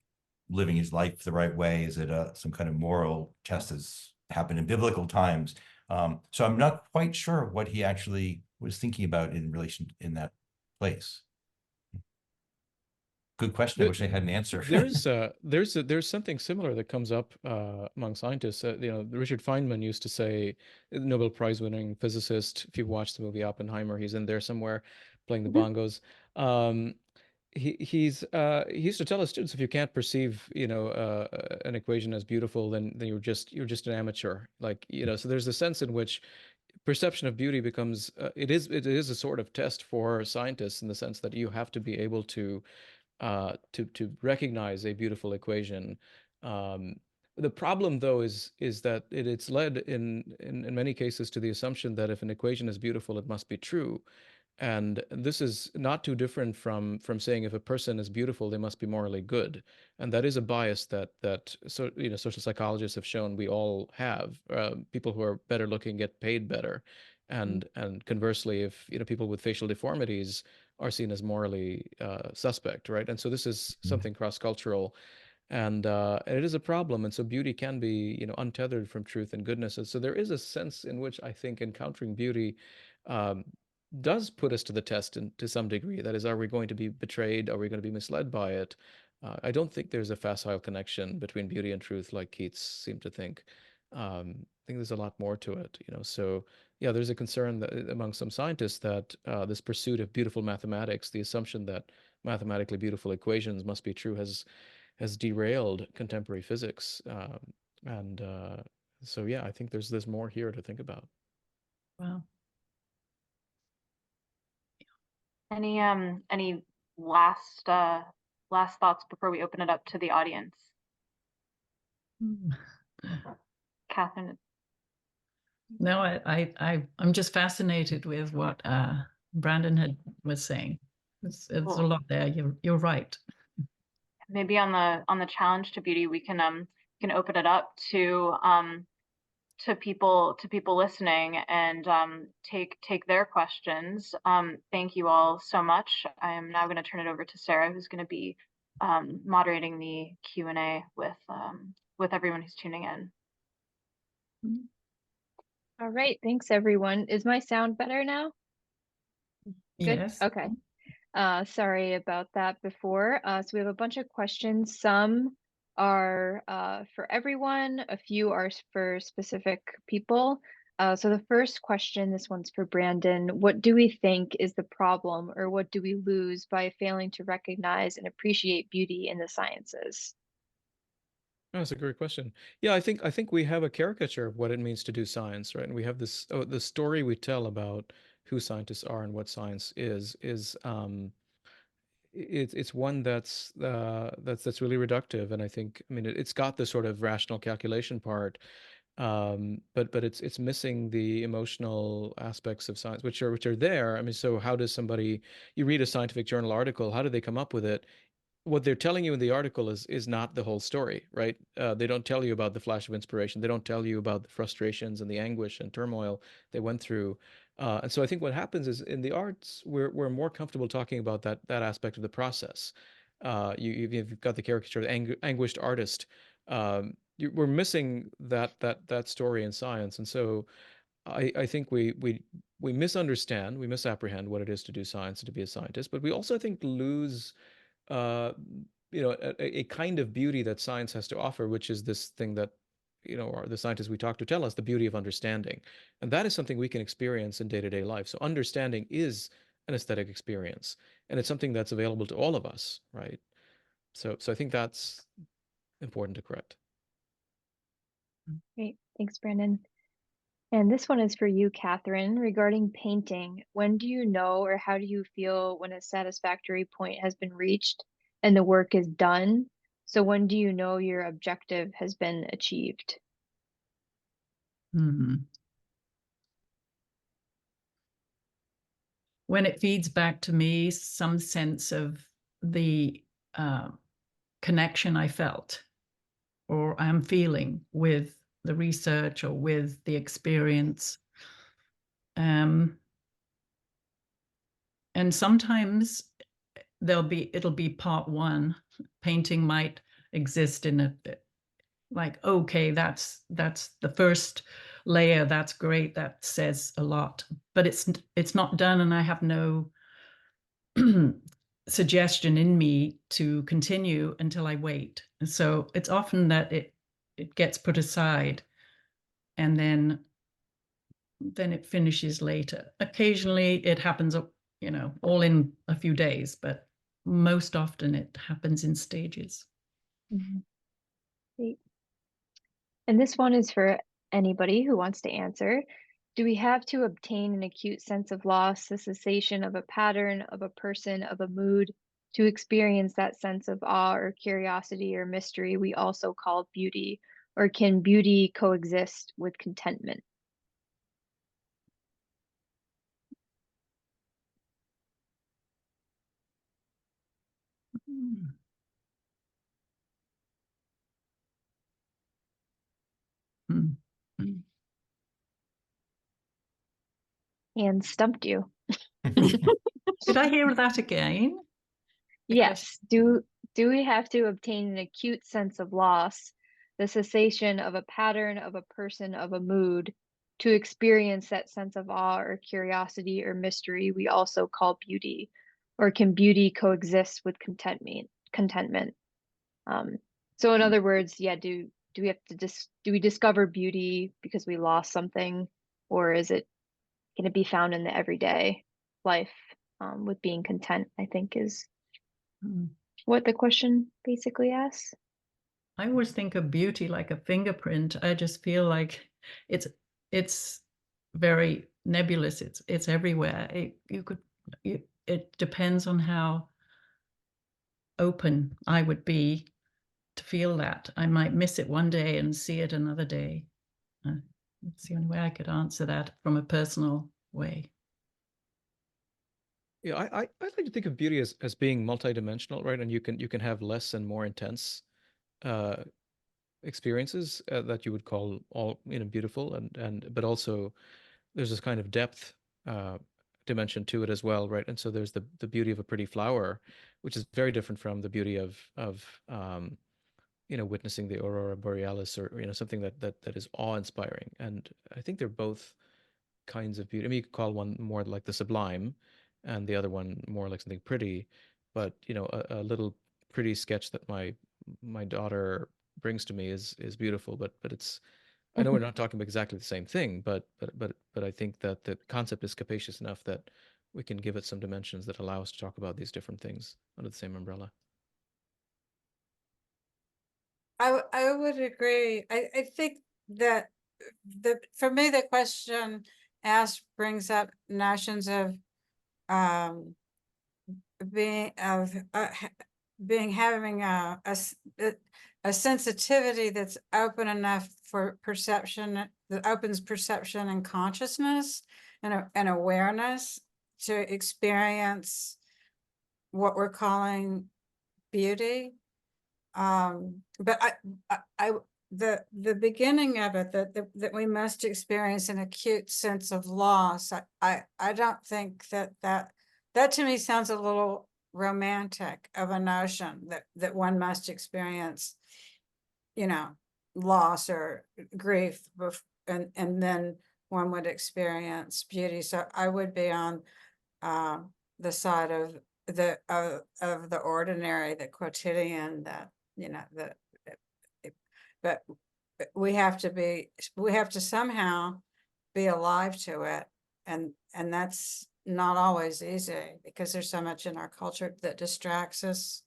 living his life the right way? Is it some kind of moral test as happened in biblical times? So I'm not quite sure what he actually was thinking about in relation in that place. Good question. I wish I had an answer. There's something similar that comes up among scientists. Richard Feynman used to say, Nobel Prize winning physicist. If you've watched the movie Oppenheimer, he's in there somewhere playing the bongos. He used to tell his students, if you can't perceive an equation as beautiful, then you're just an amateur. So there's a sense in which perception of beauty becomes it is a sort of test for scientists, in the sense that you have to be able to recognize a beautiful equation. The problem, though, is that it's led in many cases to the assumption that if an equation is beautiful, it must be true. And this is not too different from saying if a person is beautiful, they must be morally good. And that is a bias that social psychologists have shown we all have. People who are better looking get paid better, and conversely, if people with facial deformities are seen as morally suspect, right? And so this is something cross-cultural, and it is a problem. And so beauty can be untethered from truth and goodness. And so there is a sense in which I think encountering beauty does put us to the test to some degree. That is, are we going to be betrayed? Are we going to be misled by it? I don't think there's a facile connection between beauty and truth like Keats seemed to think. I think there's a lot more to it, So yeah, there's a concern among some scientists that this pursuit of beautiful mathematics, the assumption that mathematically beautiful equations must be true, has derailed contemporary physics. So yeah, I think there's more here to think about. Wow. Any last thoughts before we open it up to the audience? Catherine. No, I'm just fascinated with what Brandon was saying. It's cool. A lot there. You're right. Maybe on the challenge to beauty, we can open it up to people listening, and take their questions. Thank you all so much. I am now going to turn it over to Sarah, who's going to be moderating the Q&A with everyone who's tuning in. All right, thanks everyone. Is my sound better now? Good? Yes. Okay. Sorry about that before. So we have a bunch of questions. Some are for everyone, a few are for specific people. So the first question, this one's for Brandon. What do we think is the problem, or what do we lose by failing to recognize and appreciate beauty in the sciences? Oh, that's a great question. Yeah, I think we have a caricature of what it means to do science, right? And we have this the story we tell about who scientists are and what science is it's one that's really reductive, and I think, I mean, it's got the sort of rational calculation part, but it's missing the emotional aspects of science, which are there. I mean, so how does somebody, you read a scientific journal article, how do they come up with it? What they're telling you in the article is not the whole story, right? They don't tell you about the flash of inspiration. They don't tell you about the frustrations and the anguish and turmoil they went through. And so I think what happens is in the arts, we're more comfortable talking about that aspect of the process. You've got the caricature of the anguished artist. We're missing that story in science, and so I think we misunderstand, we misapprehend what it is to do science and to be a scientist, but we also, I think, lose uh, a kind of beauty that science has to offer, which is this thing that, or the scientists we talk to tell us, the beauty of understanding. And that is something we can experience in day-to-day life. So understanding is an aesthetic experience, and it's something that's available to all of us, right? So I think that's important to correct. Great, thanks, Brandon. And this one is for you, Catherine, regarding painting. When do you know, or how do you feel when a satisfactory point has been reached and the work is done? So when do you know your objective has been achieved? Hmm. When it feeds back to me some sense of the connection I felt or I'm feeling with the research or with the experience. And sometimes it'll be part one. Painting might exist in a, like, okay, that's the first layer, that's great, that says a lot, but it's not done, and I have no suggestion in me to continue until I wait. And so it's often that it gets put aside, and then it finishes later. Occasionally it happens, all in a few days, but most often it happens in stages. Great. And this one is for anybody who wants to answer. Do we have to obtain an acute sense of loss, the cessation of a pattern, of a person, of a mood, to experience that sense of awe or curiosity or mystery we also call beauty? Or can beauty coexist with contentment? And stumped you. Did I hear that again? Yes. Do we have to obtain an acute sense of loss, the cessation of a pattern, of a person, of a mood, to experience that sense of awe or curiosity or mystery we also call beauty? Or can beauty coexist with contentment? So in other words, yeah, do we have to do we discover beauty because we lost something, or is it can it be found in the everyday life, with being content, I think is what the question basically asks. I always think of beauty like a fingerprint. I just feel like it's very nebulous. It's everywhere. It depends on how open I would be to feel that. I might miss it one day and see it another day. It's the only way I could answer that from a personal way. Yeah, I like to think of beauty as being multidimensional, right? And you can have less and more intense uh, experiences that you would call all, beautiful, and but also there's this kind of depth uh, dimension to it as well, right? And so there's the beauty of a pretty flower, which is very different from the beauty of witnessing the aurora borealis, or something that is awe-inspiring. And I think they're both kinds of beauty. I mean, you could call one more like the sublime, and the other one more like something pretty. But you know, a little pretty sketch that my daughter brings to me is beautiful, but it's, I know we're not talking about exactly the same thing, but I think that the concept is capacious enough that we can give it some dimensions that allow us to talk about these different things under the same umbrella. I would agree. I think that for me, the question asked brings up notions of being having a sensitivity that's open enough for perception, that opens perception and consciousness and awareness to experience what we're calling beauty. But the beginning of it, that we must experience an acute sense of loss, I don't think that to me sounds a little romantic of a notion that one must experience, you know, loss or grief, and then one would experience beauty. So I would be on the side of the ordinary, the quotidian, that, you know, but we have to somehow be alive to it, and that's not always easy because there's so much in our culture that distracts us.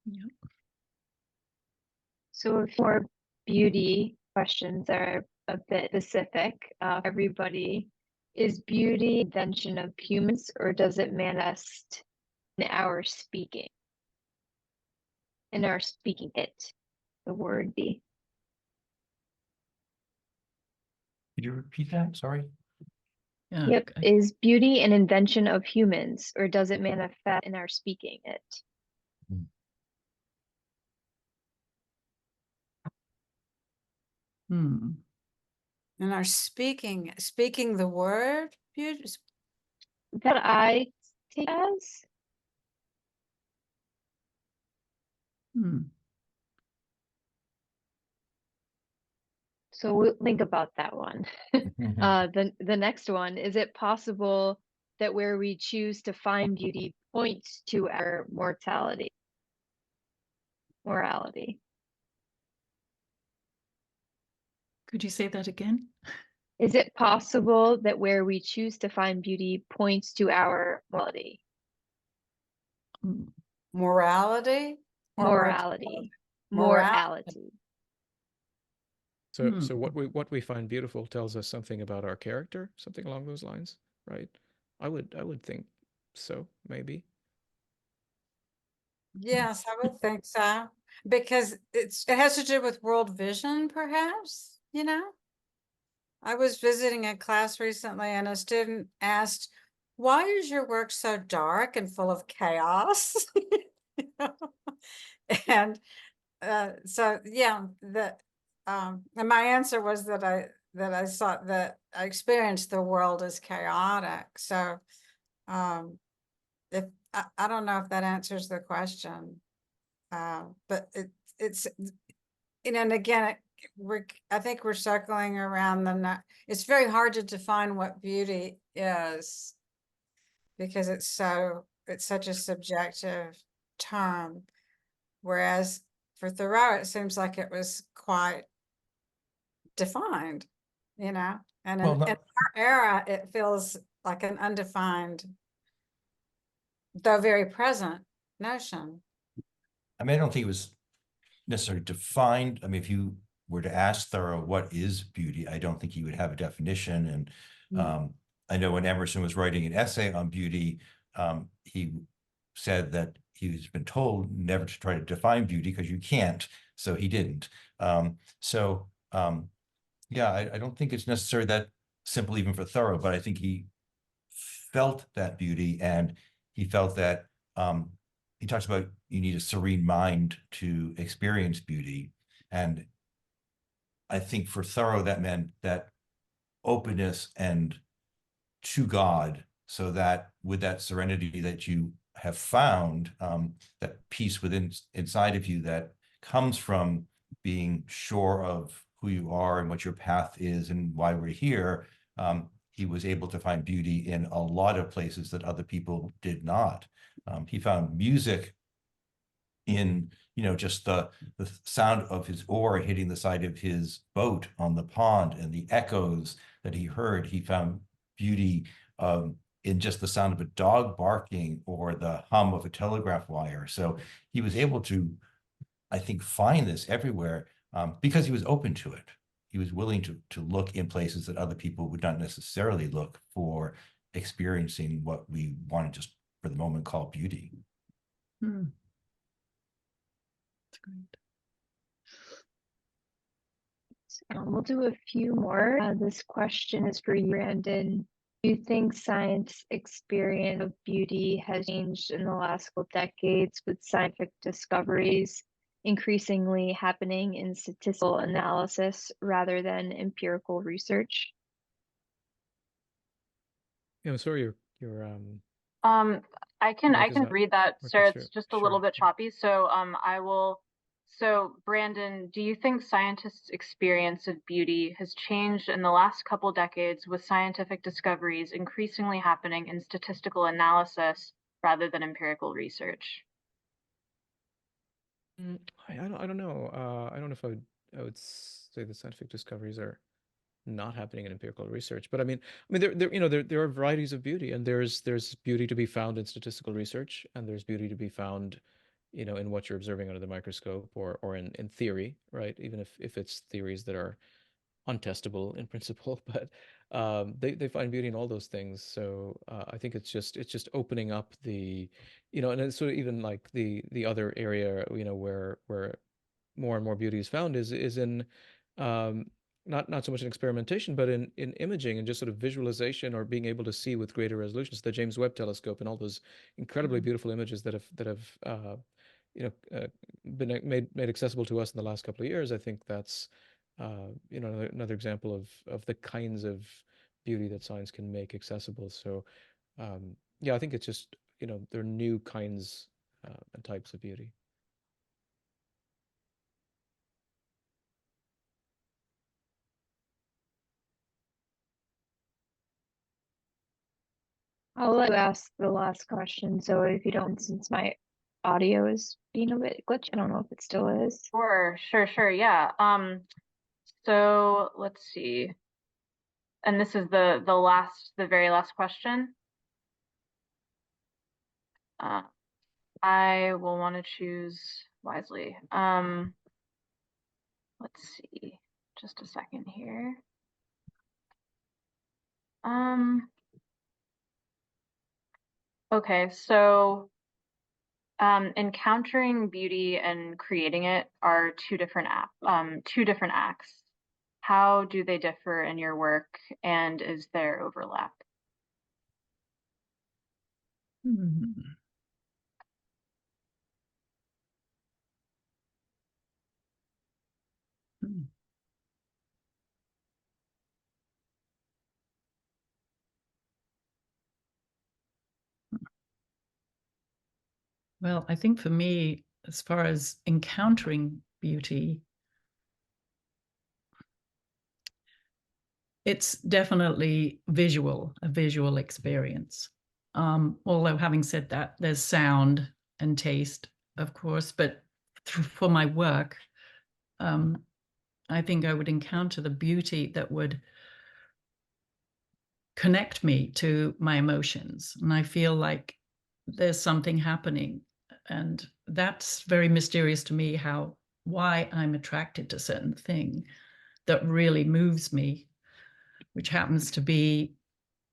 Yeah. So for beauty questions are a bit specific, everybody, is beauty an invention of humans, or does it manifest in our speaking? In our speaking it, the word be. Could you repeat that? Sorry. Yeah. Yep. Okay. Is beauty an invention of humans, or does it manifest in our speaking it? Hmm. And our speaking the word beauty. That I take as. Hmm. So we'll think about that one. The next one, is it possible that where we choose to find beauty points to our morality? Could you say that again? Is it possible that where we choose to find beauty points to our morality? Hmm. Morality? Morality. Morality. So what we find beautiful tells us something about our character, something along those lines, right? I would think so, maybe. Yes, I would think so, because it has to do with world vision, perhaps, you know? I was visiting a class recently and a student asked, "Why is your work so dark and full of chaos?" You know? And so yeah, and my answer was that I saw that I experienced the world as chaotic. So if I don't know if that answers the question, but it's, you know, and again, I think we're circling around it's very hard to define what beauty is, because it's such a subjective term. Whereas for Thoreau, it seems like it was quite defined, you know, and Well, in our era, it feels like an undefined, though very present, notion. I mean, I don't think it was necessarily defined. I mean, if you were to ask Thoreau what is beauty, I don't think he would have a definition. And I know when Emerson was writing an essay on beauty, he said that he's been told never to try to define beauty because you can't, so he didn't. Yeah, I don't think it's necessarily that simple even for Thoreau, but I think he felt that beauty, and he felt that he talks about you need a serene mind to experience beauty. And I think for Thoreau, that meant that openness and to God, so that with that serenity that you have found, that peace inside of you that comes from being sure of who you are and what your path is and why we're here, he was able to find beauty in a lot of places that other people did not. He found music in, just the sound of his oar hitting the side of his boat on the pond and the echoes that he heard. He found beauty in just the sound of a dog barking or the hum of a telegraph wire. So he was able to, I think, find this everywhere because he was open to it. He was willing to look in places that other people would not necessarily look for experiencing what we want to just for the moment call beauty. Hmm. That's great. We'll do a few more. This question is for you, Brandon. Do you think science experience of beauty has changed in the last couple decades with scientific discoveries increasingly happening in statistical analysis rather than empirical research? Yeah, I'm sorry, your I can mic is not read that, working. sir. Sure, It's just a little sure. bit choppy. So I will. So Brandon, do you think scientists' experience of beauty has changed in the last couple decades with scientific discoveries increasingly happening in statistical analysis rather than empirical research? I don't know. I don't know if I would say the scientific discoveries are not happening in empirical research, but I mean, there are varieties of beauty, and there's beauty to be found in statistical research, and there's beauty to be found, in what you're observing under the microscope or in theory, right? Even if it's theories that are untestable in principle, but they find beauty in all those things. So I think it's just opening up and it's sort of even like the other area, where more and more beauty is found is in um, not so much in experimentation, but in imaging and just sort of visualization or being able to see with greater resolutions. The James Webb Telescope and all those incredibly beautiful images that have been made accessible to us in the last couple of years. I think that's another example of the kinds of beauty that science can make accessible. So yeah, I think it's just there are new kinds and types of beauty. I'll let you ask the last question. So if you don't, since my audio is being a bit glitchy, I don't know if it still is. Sure, yeah. So let's see. And this is the very last question. I will want to choose wisely. Let's see, just a second here. Okay, so encountering beauty and creating it are two different acts. How do they differ in your work, and is there overlap? Hmm. Hmm. Well, I think for me, as far as encountering beauty, it's definitely a visual experience. Although having said that, there's sound and taste, of course, but for my work, I think I would encounter the beauty that would connect me to my emotions. And I feel like there's something happening. And that's very mysterious to me, why I'm attracted to certain thing that really moves me, which happens to be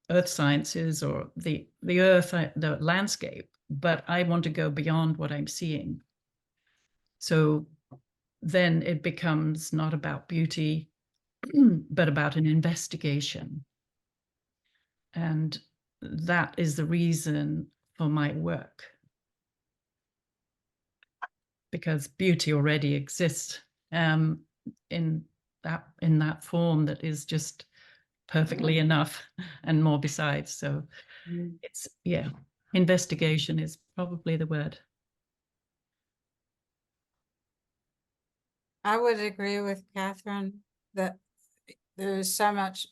earth sciences or the earth, the landscape. But I want to go beyond what I'm seeing. So then it becomes not about beauty, but about an investigation. And that is the reason for my work, because beauty already exists in that form that is just perfectly enough and more besides. So it's, yeah, investigation is probably the word. I would agree with Catherine that there's so much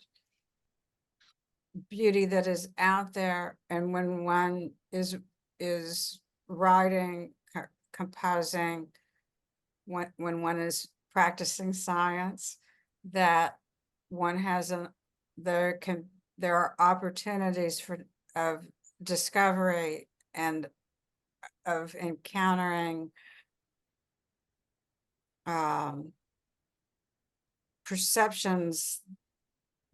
beauty that is out there, and when one is writing, composing, when one is practicing science, that one has there are opportunities of discovery and of encountering perceptions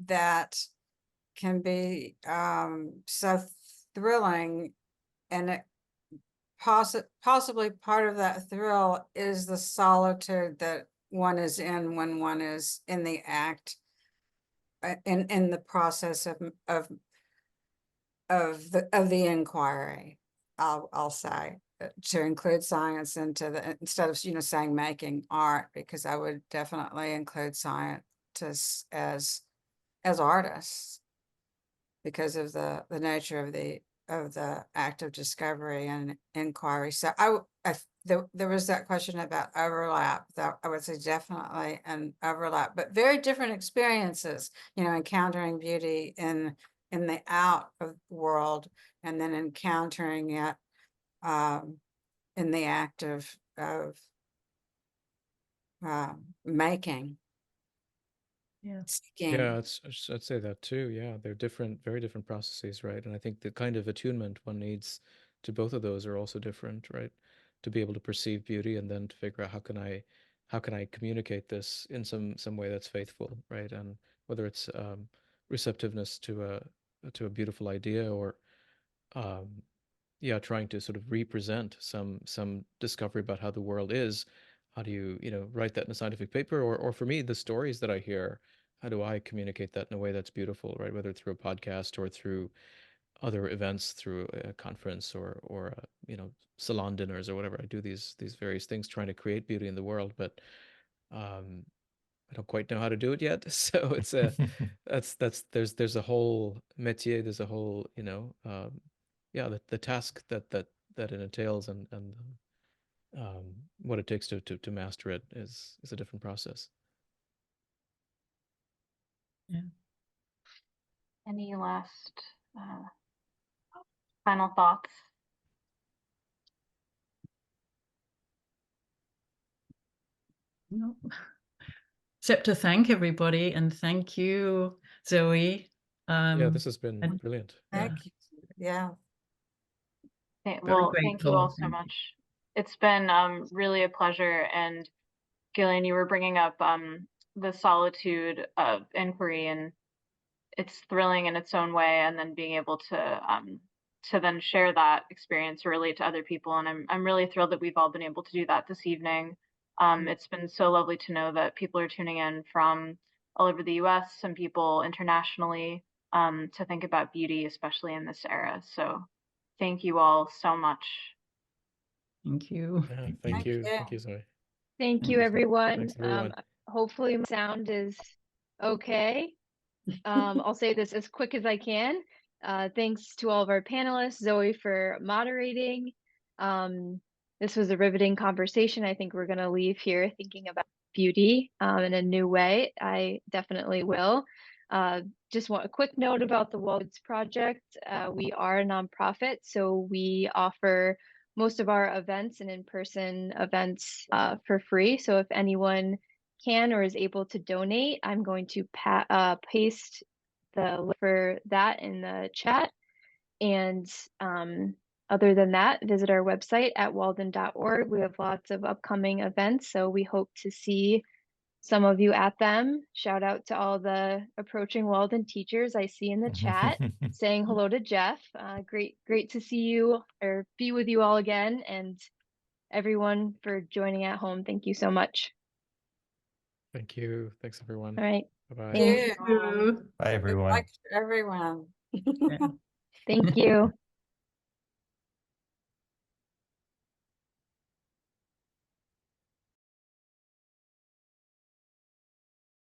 that can be so thrilling, and possibly part of that thrill is the solitude that one is in when one is in the act, in the process of the inquiry. I'll say, to include science into the, instead of saying making art, because I would definitely include scientists as artists, because of the nature of the act of discovery and inquiry. So there was that question about overlap, that I would say definitely an overlap, but very different experiences, encountering beauty in the out of world, and then encountering it in the act of making. Yeah. Seeking. Yeah, I'd say that too. Yeah, they're different, very different processes, right? And I think the kind of attunement one needs to both of those are also different, right? To be able to perceive beauty and then to figure out how can I communicate this in some way that's faithful, right? And whether it's receptiveness to a beautiful idea, or yeah, trying to sort of represent some discovery about how the world is. How do you, write that in a scientific paper? Or for me, the stories that I hear, how do I communicate that in a way that's beautiful, right? Whether through a podcast or through other events, through a conference or salon dinners or whatever. I do these various things trying to create beauty in the world, but I don't quite know how to do it yet. So it's there's a whole métier, there's a whole, yeah, the task that it entails, and what it takes to master it is a different process. Yeah. Any last final thoughts? No. Except to thank everybody, and thank you, Zoe. Yeah, this has been and brilliant. Thank you. Yeah. Well, thank you all grateful. so much. It's been really a pleasure. And Gillian, you were bringing up the solitude of inquiry, and it's thrilling in its own way, and then being able to then share that experience or relate to other people. And I'm really thrilled that we've all been able to do that this evening. It's been so lovely to know that people are tuning in from all over the US, some people internationally, to think about beauty, especially in this era. So thank you all so much. Thank you. Yeah, Thank thank you. you. Thank you, Zoe. Thank you, everyone. Thanks, everyone. Hopefully my sound is okay. I'll say this as quick as I can. Thanks to all of our panelists, Zoe for moderating. This was a riveting conversation. I think we're going to leave here thinking about beauty in a new way. I definitely will. Just want a quick note about the Walden's project. We are a nonprofit, so we offer most of our events and in-person events for free. So if anyone can or is able to donate, I'm going to paste the link for that in the chat. And other than that, visit our website at walden.org. We have lots of upcoming events, so we hope to see some of you at them. Shout out to all the approaching Walden teachers I see in the chat, saying hello to Jeff. Great to see you or be with you all again, and everyone for joining at home. Thank you so much. Thank you. Thanks, everyone. All right. Bye-bye. Thank Yeah. Bye, everyone. Thanks, everyone. Yeah. Thank you.